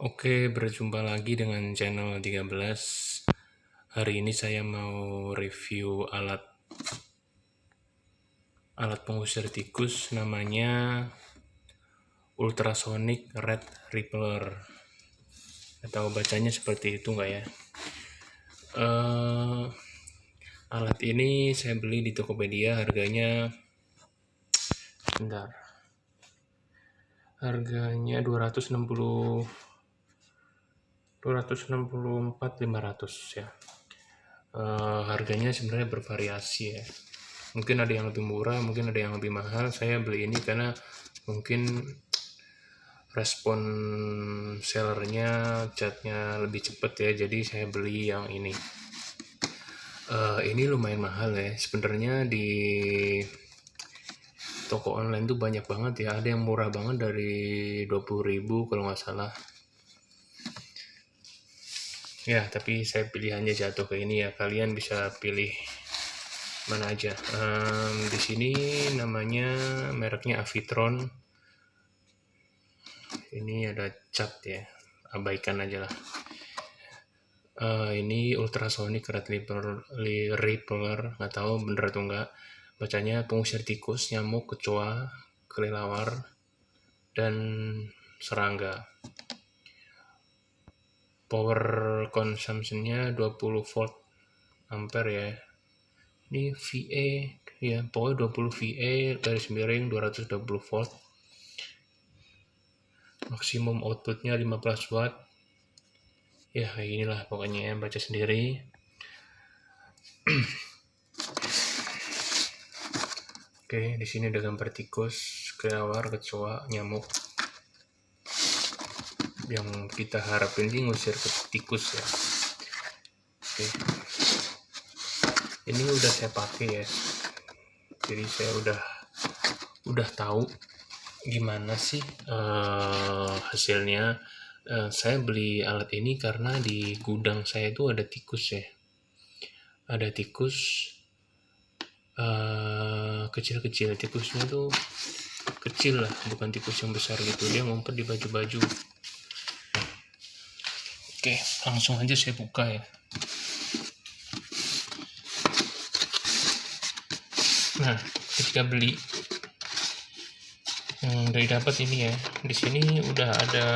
Oke, berjumpa lagi dengan channel 13. Hari ini saya mau review alat pengusir tikus namanya Ultrasonic Rat Repeller. Atau bacanya seperti itu nggak ya? Alat ini saya beli di Tokopedia, harganya bentar. Harganya 264.500 ya. Harganya sebenarnya bervariasi ya. Mungkin ada yang lebih murah, mungkin ada yang lebih mahal. Saya beli ini karena mungkin respon sellernya, catnya lebih cepet ya, jadi saya beli yang ini. Ini lumayan mahal ya sebenarnya. Di toko online tuh banyak banget ya, ada yang murah banget dari 20.000 kalau nggak salah ya, tapi saya pilihannya jatuh ke ini ya. Kalian bisa pilih mana aja. Di sini namanya mereknya Avitron. Ini ada cat ya, abaikan aja lah. Ini Ultrasonic Rat Repeller, nggak tahu bener atau enggak. Bacanya pengusir tikus, nyamuk, kecoa, kelelawar, dan serangga. Power consumption-nya 20 volt ampere ya. Ini VA ya, pokoknya 20 VA garis miring 220 volt. Maksimum outputnya 15 watt. Ya inilah pokoknya ya, baca sendiri. Oke, di sini ada gambar tikus, kelelawar, kecoa, nyamuk. Yang kita harapin ini ngusir ke tikus ya. Oke. Ini udah saya pakai ya. Jadi saya udah tahu gimana sih hasilnya. Saya beli alat ini karena di gudang saya itu ada tikus ya. Ada tikus kecil-kecil, tikusnya tuh kecil lah, bukan tikus yang besar gitu. Dia ngumpet di baju-baju. Oke, langsung aja saya buka ya. Nah, ketika beli yang dari dapat ini ya, di sini udah ada,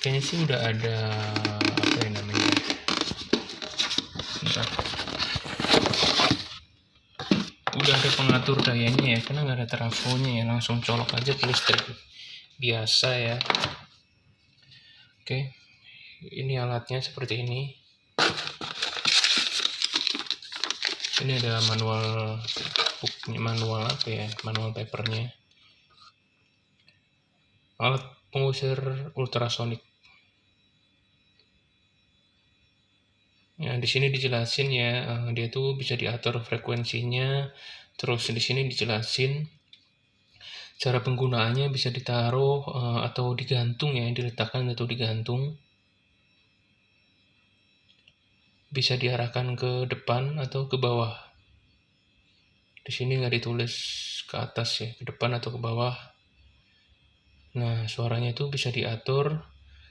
kayaknya sih udah ada apa ya namanya? Bentar. Udah ada pengatur dayanya ya, karena nggak ada trafonya ya, langsung colok aja ke listrik biasa ya. Oke, ini alatnya seperti ini. Ini ada manual apa ya, manual papernya. Alat pengusir ultrasonik. Ya, di sini dijelasin ya, dia tuh bisa diatur frekuensinya. Terus di sini dijelasin cara penggunaannya, bisa ditaruh atau digantung ya, diletakkan atau digantung. Bisa diarahkan ke depan atau ke bawah. Di sini nggak ditulis ke atas ya, ke depan atau ke bawah. Nah, suaranya itu bisa diatur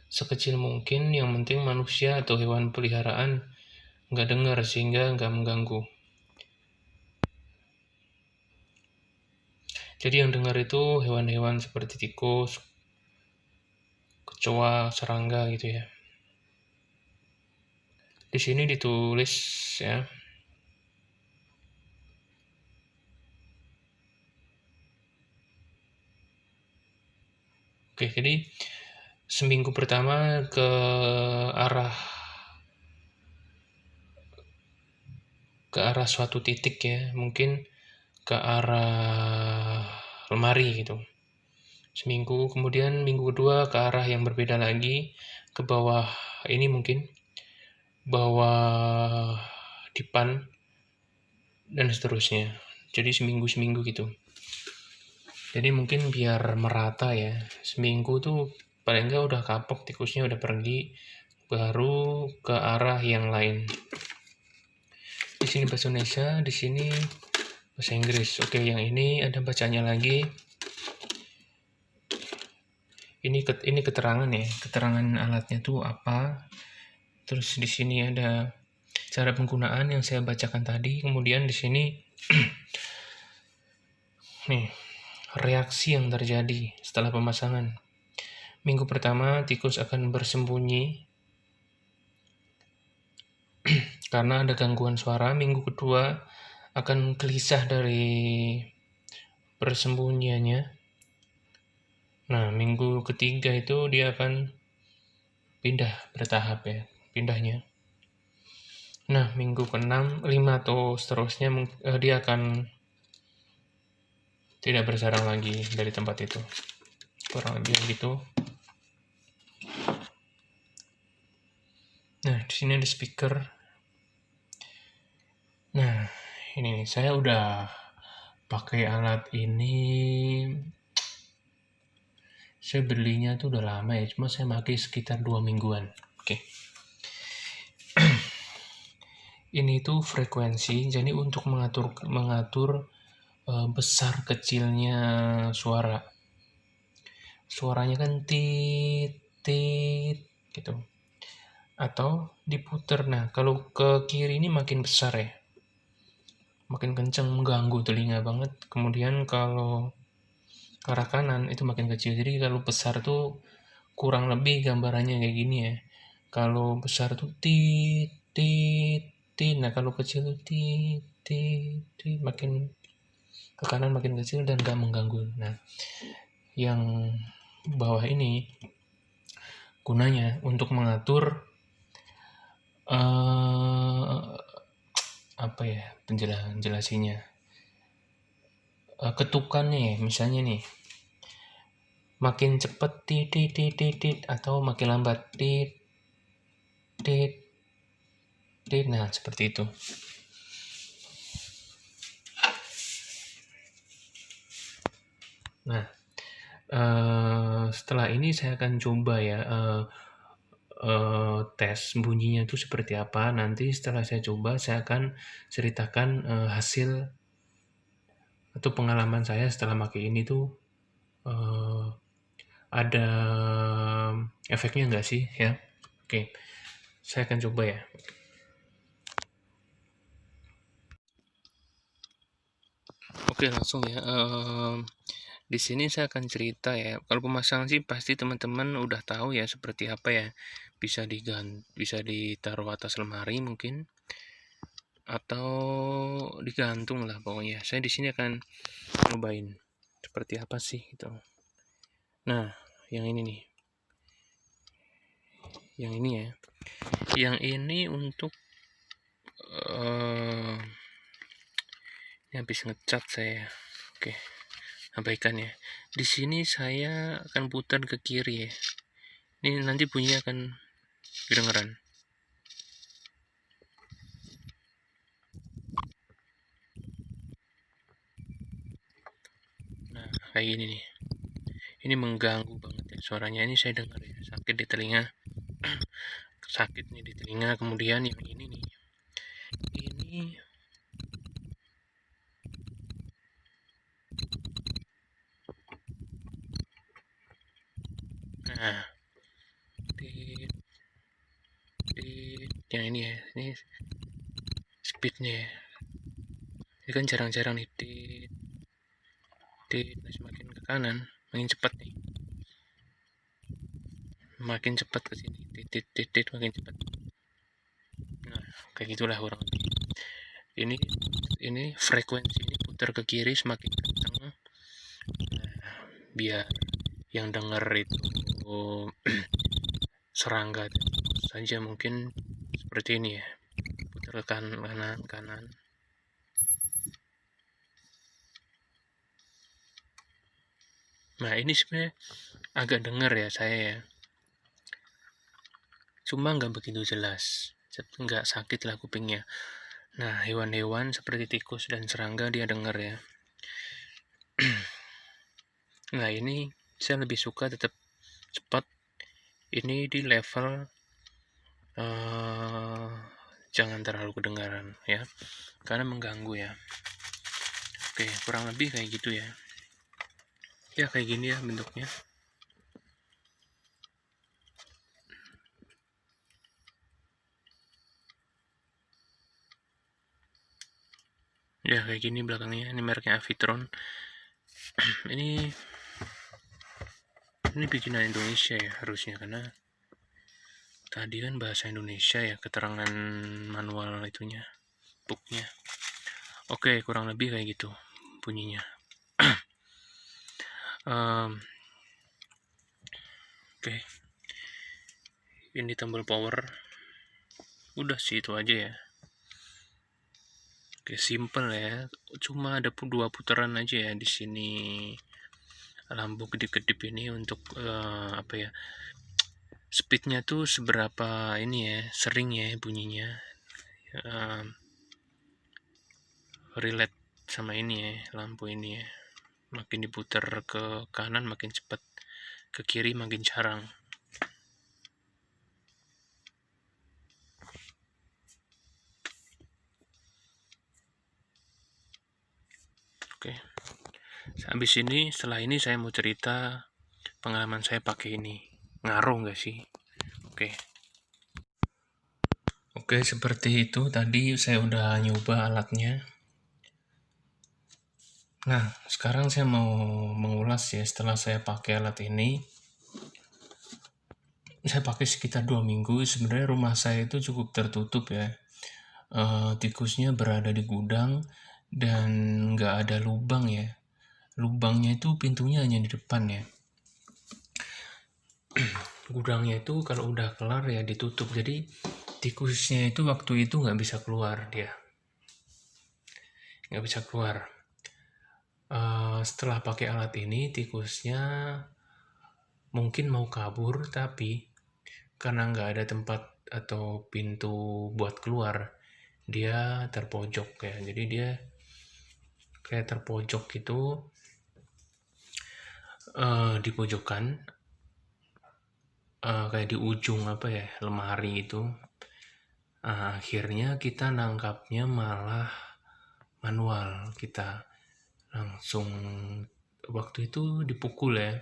sekecil mungkin, yang penting manusia atau hewan peliharaan nggak dengar sehingga nggak mengganggu. Jadi yang dengar itu hewan-hewan seperti tikus, kecoa, serangga gitu ya. Di sini ditulis ya. Oke, jadi seminggu pertama ke arah suatu titik ya, mungkin ke arah lemari gitu. Seminggu, kemudian minggu kedua ke arah yang berbeda lagi, ke bawah ini mungkin bawah dipan dan seterusnya. Jadi seminggu gitu. Jadi mungkin biar merata ya, seminggu tuh paling enggak udah kapok, tikusnya udah pergi, baru ke arah yang lain. Di sini bahasa Indonesia, di sini bahasa Inggris. Oke, yang ini ada bacanya lagi. ini keterangan ya, keterangan alatnya tuh apa. Terus di sini ada cara penggunaan yang saya bacakan tadi. Kemudian di sini nih reaksi yang terjadi setelah pemasangan. Minggu pertama tikus akan bersembunyi karena ada gangguan suara. Minggu kedua akan gelisah dari persembunyiannya. Nah, minggu ketiga itu dia akan pindah bertahap ya, pindahnya. Nah, minggu ke-6, 5 atau seterusnya dia akan tidak bersarang lagi dari tempat itu. Kurang lebih gitu. Nah, di sini ada speaker. Nah, ini nih, saya udah pakai alat ini. Saya belinya tuh udah lama ya, cuma saya pakai sekitar 2 mingguan. Oke. Ini tuh frekuensi, jadi untuk mengatur besar kecilnya suara. Suaranya kan tit tit gitu. Atau diputer. Nah, kalau ke kiri ini makin besar ya. Makin kencang, mengganggu telinga banget. Kemudian kalau ke arah kanan itu makin kecil. Jadi kalau besar tuh kurang lebih gambarannya kayak gini ya. Kalau besar tuh tit tit tit. Nah, kalau kecil tuh tit tit tit, makin ke kanan makin kecil dan gak mengganggu. Nah, yang bawah ini gunanya untuk mengatur apa ya penjelasannya, ketukannya ya, misalnya nih makin cepet tit tit tit tit tit, atau makin lambat tit tit tit. Nah, seperti itu. Nah, setelah ini saya akan coba ya tes bunyinya itu seperti apa. Nanti setelah saya coba, saya akan ceritakan hasil atau pengalaman saya setelah pakai ini tuh ada efeknya nggak sih ya. Oke, saya akan coba ya. Oke, langsung ya. Di sini saya akan cerita ya. Kalau pemasangan sih pasti teman-teman udah tahu ya seperti apa ya. Bisa ditaruh atas lemari mungkin, atau digantung lah pokoknya. Saya di sini akan cobain seperti apa sih gitu. Nah, yang ini nih. Yang ini ya. Yang ini untuk ini habis ngecat saya. Oke. Abaikan ya. Di sini saya akan putar ke kiri ya. Ini nanti bunyinya akan kedengeran. Nah, kayak gini nih. Ini mengganggu banget ya suaranya. Ini saya dengar ya, sakit di telinga. Sakit nih di telinga. Kemudian yang ini nih. Ini nah, yang ini ya, ini speednya ya. Ini kan jarang-jarang nih, nah, semakin ke kanan makin cepat nih, makin cepat ke sini, makin cepat. Nah, kayak gitulah kurang lebih. Ini frekuensi ini putar ke kiri semakin kencang. Nah, biar yang denger itu serangga saja mungkin seperti ini ya, putar ke kanan. Nah, ini sebenarnya agak dengar ya saya ya, cuma nggak begitu jelas, nggak sakit lah kupingnya. Nah, hewan-hewan seperti tikus dan serangga dia dengar ya. Nah, ini saya lebih suka tetap cepat. Ini di level jangan terlalu kedengaran ya, karena mengganggu ya. Oke, kurang lebih kayak gitu ya. Ya kayak gini ya bentuknya. Ya kayak gini belakangnya, ini mereknya Avitron. ini bikinan Indonesia ya harusnya, karena tadi kan bahasa Indonesia ya, keterangan manual itunya, booknya. Oke, kurang lebih kayak gitu bunyinya. Oke, ini tombol power. Udah sih itu aja ya. Oke, simple ya. Cuma ada 2 putaran aja ya di sini. Lampu kedip-kedip ini untuk apa ya? Speednya tuh seberapa ini ya, sering ya bunyinya. Relate sama ini ya, lampu ini ya. Makin diputar ke kanan makin cepat, ke kiri makin jarang. Oke. Habis ini, setelah ini saya mau cerita pengalaman saya pakai ini. Ngaruh nggak sih? Oke. Oke, seperti itu. Tadi saya udah nyoba alatnya. Nah, sekarang saya mau mengulas ya, setelah saya pakai alat ini. Saya pakai sekitar 2 minggu. Sebenarnya rumah saya itu cukup tertutup ya. Tikusnya berada di gudang dan nggak ada lubang ya. Lubangnya itu pintunya hanya di depan ya. Gudangnya itu kalau udah kelar ya ditutup. Jadi tikusnya itu waktu itu nggak bisa keluar dia. Nggak bisa keluar. Setelah pakai alat ini, tikusnya mungkin mau kabur, tapi karena nggak ada tempat atau pintu buat keluar, dia terpojok ya. Jadi dia kayak terpojok gitu, di pojokan, kayak di ujung apa ya, lemari itu. Akhirnya kita nangkapnya malah manual, kita langsung waktu itu dipukul ya,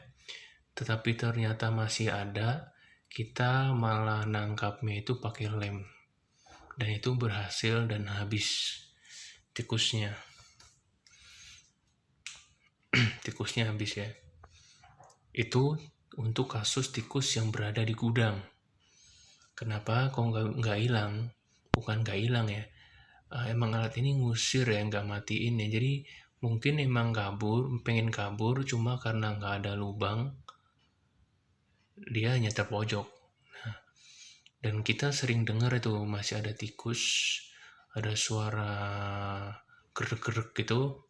tetapi ternyata masih ada, kita malah nangkapnya itu pakai lem, dan itu berhasil dan habis tikusnya. Tikusnya habis ya. Itu untuk kasus tikus yang berada di gudang. Kenapa kok nggak hilang? Bukan nggak hilang ya, emang alat ini ngusir ya, nggak matiin ya. Jadi mungkin emang pengen kabur, cuma karena nggak ada lubang, dia hanya terpojok. Nah, dan kita sering dengar itu masih ada tikus, ada suara gerek-gerek gitu.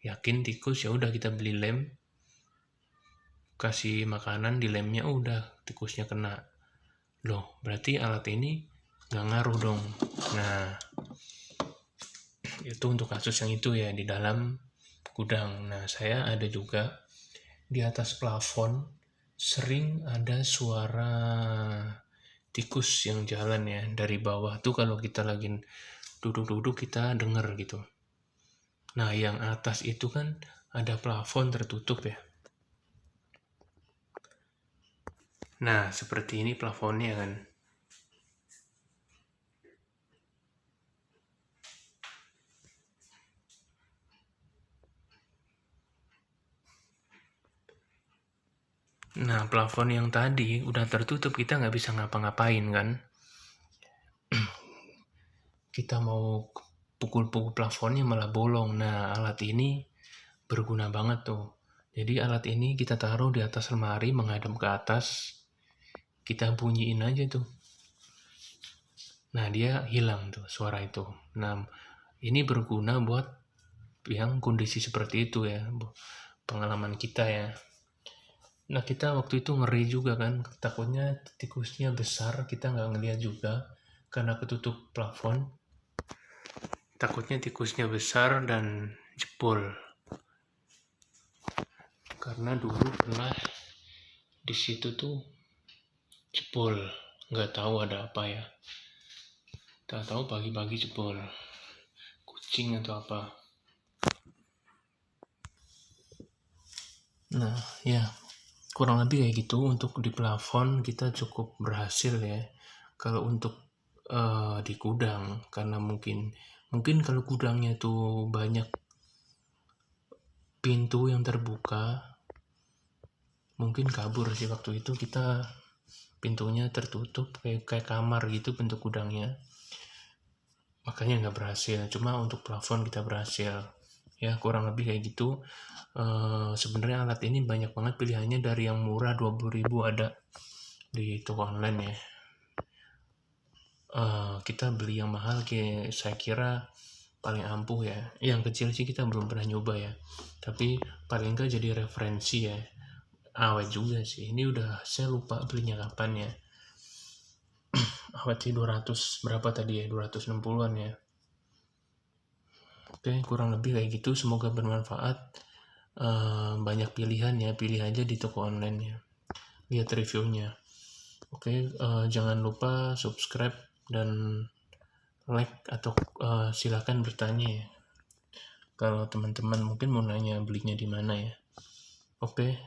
Yakin tikus, ya udah kita beli lem, kasih makanan di lemnya, udah tikusnya kena. Loh, berarti alat ini nggak ngaruh dong. Nah, itu untuk kasus yang itu ya, di dalam gudang. Nah, saya ada juga di atas plafon, sering ada suara tikus yang jalan ya dari bawah tuh. Kalau kita lagi duduk-duduk kita denger gitu. Nah, yang atas itu kan ada plafon tertutup ya. Nah, seperti ini plafonnya kan. Nah, plafon yang tadi udah tertutup, kita nggak bisa ngapa-ngapain kan. Kita mau pukul-pukul plafonnya malah bolong. Nah, alat ini berguna banget tuh. Jadi alat ini kita taruh di atas lemari menghadap ke atas. Kita bunyiin aja tuh. Nah, dia hilang tuh suara itu. Nah, ini berguna buat yang kondisi seperti itu ya. Pengalaman kita ya. Nah, kita waktu itu ngeri juga kan. Takutnya tikusnya besar, kita nggak ngeliat juga karena ketutup plafon. Takutnya tikusnya besar dan jebol. Karena dulu pernah di situ tuh jebol, nggak tahu ada apa ya. Tak tahu pagi-pagi jebol, kucing atau apa. Nah, ya kurang lebih kayak gitu. Untuk di plafon kita cukup berhasil ya. Kalau untuk di gudang, karena mungkin Mungkin kalau gudangnya tuh banyak pintu yang terbuka, mungkin kabur sih waktu itu. Kita pintunya tertutup kayak kamar gitu bentuk gudangnya, makanya nggak berhasil. Cuma untuk plafon kita berhasil, ya kurang lebih kayak gitu. Sebenarnya alat ini banyak banget pilihannya, dari yang murah 20.000 ada di toko online ya. Kita beli yang mahal kayak saya kira paling ampuh ya. Yang kecil sih kita belum pernah nyoba ya, tapi paling enggak jadi referensi ya. Awet juga sih ini, udah saya lupa belinya kapan ya. Awet sih 200 berapa tadi ya, 260-an ya. Oke, kurang lebih kayak gitu. Semoga bermanfaat. Banyak pilihan ya, pilih aja di toko online ya, lihat reviewnya. Oke, jangan lupa subscribe dan like, atau silakan bertanya ya kalau teman-teman mungkin mau nanya belinya di mana ya. Oke,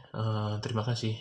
terima kasih.